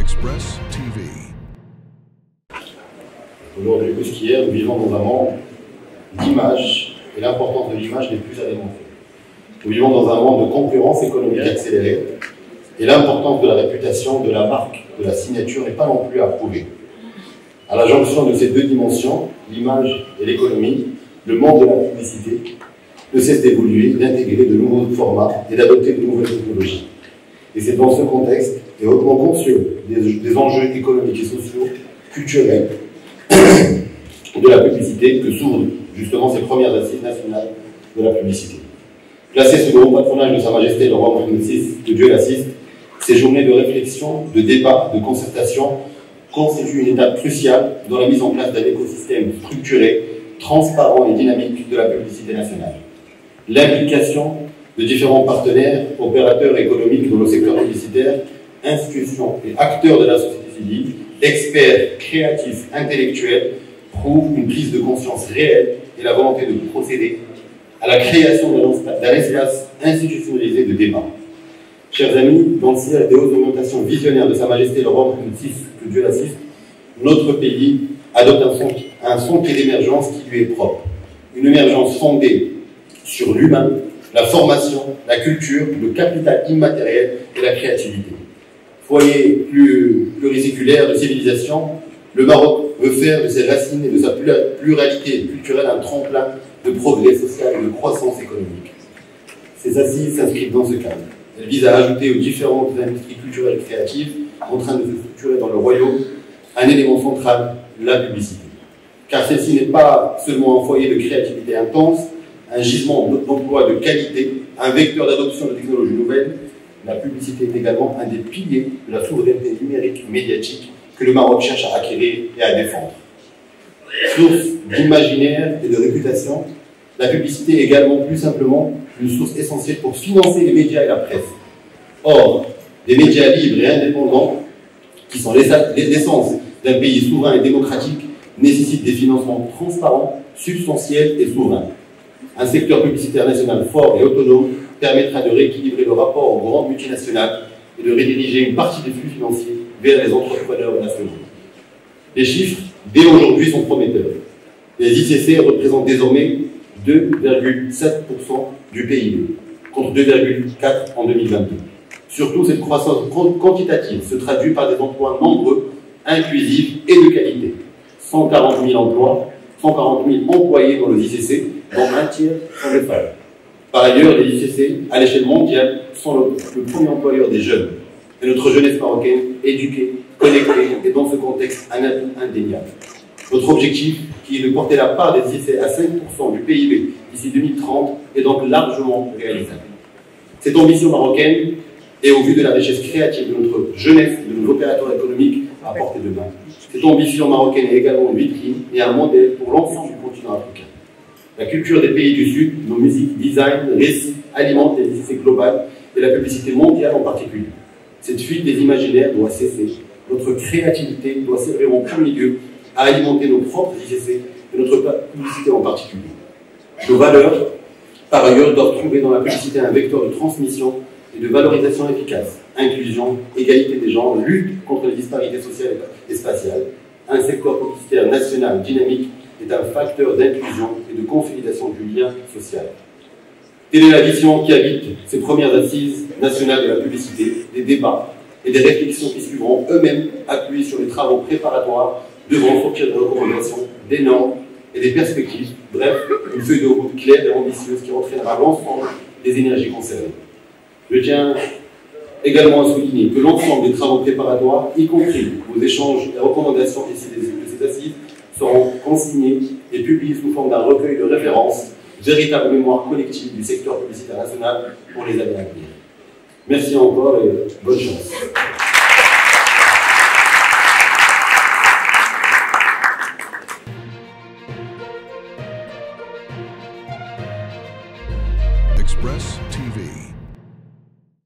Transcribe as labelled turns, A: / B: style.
A: Express TV.
B: Aujourd'hui plus qu'hier, nous vivons dans un monde d'image et l'importance de l'image n'est plus à démontrer. Nous vivons dans un monde de concurrence économique accélérée et l'importance de la réputation, de la marque, de la signature n'est pas non plus à prouver. À la jonction de ces deux dimensions, l'image et l'économie, le monde de la publicité ne cesse d'évoluer, d'intégrer de nouveaux formats et d'adopter de nouvelles technologies. Et c'est dans ce contexte, et hautement conscient des enjeux économiques et sociaux, culturels, de la publicité, que s'ouvrent justement ces premières assises nationales de la publicité. Placées sous le haut patronage de Sa Majesté le roi Mohamed VI, que Dieu l'assiste, ces journées de réflexion, de débat, de concertation constituent une étape cruciale dans la mise en place d'un écosystème structuré, transparent et dynamique de la publicité nationale. L'implication de différents partenaires, opérateurs économiques dans le secteur publicitaire, institutions et acteurs de la société civile, experts, créatifs, intellectuels, prouve une prise de conscience réelle et la volonté de procéder à la création d'un espace institutionnalisé de débat. Chers amis, dans le ciel des hautes orientations visionnaires de Sa Majesté le roi Mohamed VI, que Dieu l'assiste, notre pays adopte un son pied d'émergence qui lui est propre. Une émergence fondée sur l'humain, la formation, la culture, le capital immatériel et la créativité. Foyer pluriséculaire de civilisation, le Maroc veut faire de ses racines et de sa pluralité culturelle un tremplin de progrès social et de croissance économique. Ces assises s'inscrivent dans ce cadre. Elles visent à ajouter aux différentes industries culturelles et créatives en train de se structurer dans le royaume un élément central, la publicité. Car celle-ci n'est pas seulement un foyer de créativité intense, un gisement d'emploi de qualité, un vecteur d'adoption de technologies nouvelles. La publicité est également un des piliers de la souveraineté numérique médiatique que le Maroc cherche à acquérir et à défendre. Source d'imaginaire et de réputation, la publicité est également plus simplement une source essentielle pour financer les médias et la presse. Or, des médias libres et indépendants, qui sont l'essence d'un pays souverain et démocratique, nécessitent des financements transparents, substantiels et souverains. Un secteur publicitaire national fort et autonome permettra de rééquilibrer le rapport aux grandes multinationales et de rediriger une partie des flux financiers vers les entrepreneurs nationaux. Les chiffres, dès aujourd'hui, sont prometteurs. Les ICC représentent désormais 2,7% du PIB, contre 2,4% en 2022. Surtout, cette croissance quantitative se traduit par des emplois nombreux, inclusifs et de qualité. 140 000 employés dans les ICC, dont un tiers sont des femmes. Par ailleurs, les ICC, à l'échelle mondiale, sont le premier employeur des jeunes. Et notre jeunesse marocaine, éduquée, connectée, est dans ce contexte un atout indéniable. Notre objectif, qui est de porter la part des ICC à 5% du PIB d'ici 2030, est donc largement réalisable. Cette ambition marocaine est, au vu de la richesse créative de notre jeunesse et de nos opérateurs économiques, à portée de main. Cette ambition marocaine est également une vitrine et un modèle pour l'ensemble du continent africain. La culture des pays du Sud, nos musiques, design, récits, alimentent les ICC globales et la publicité mondiale en particulier. Cette fuite des imaginaires doit cesser. Notre créativité doit servir en premier lieu à alimenter nos propres ICC et notre publicité en particulier. Nos valeurs, par ailleurs, doivent trouver dans la publicité un vecteur de transmission et de valorisation efficace. Inclusion, égalité des genres, lutte contre les disparités sociales et spatiales. Un secteur publicitaire national dynamique est un facteur d'inclusion et de consolidation du lien social. Telle est la vision qui habite ces premières assises nationales de la publicité, des débats et des réflexions qui suivront eux-mêmes appuyés sur les travaux préparatoires devront sortir des recommandations, des normes et des perspectives, bref, une feuille de route claire et ambitieuse qui entraînera l'ensemble des énergies concernées. Je tiens également à souligner que l'ensemble des travaux préparatoires, y compris vos échanges et recommandations issues de ces assises, seront consignés et publiés sous forme d'un recueil de références, véritable mémoire collective du secteur publicitaire national pour les années à venir. Merci encore et bonne chance.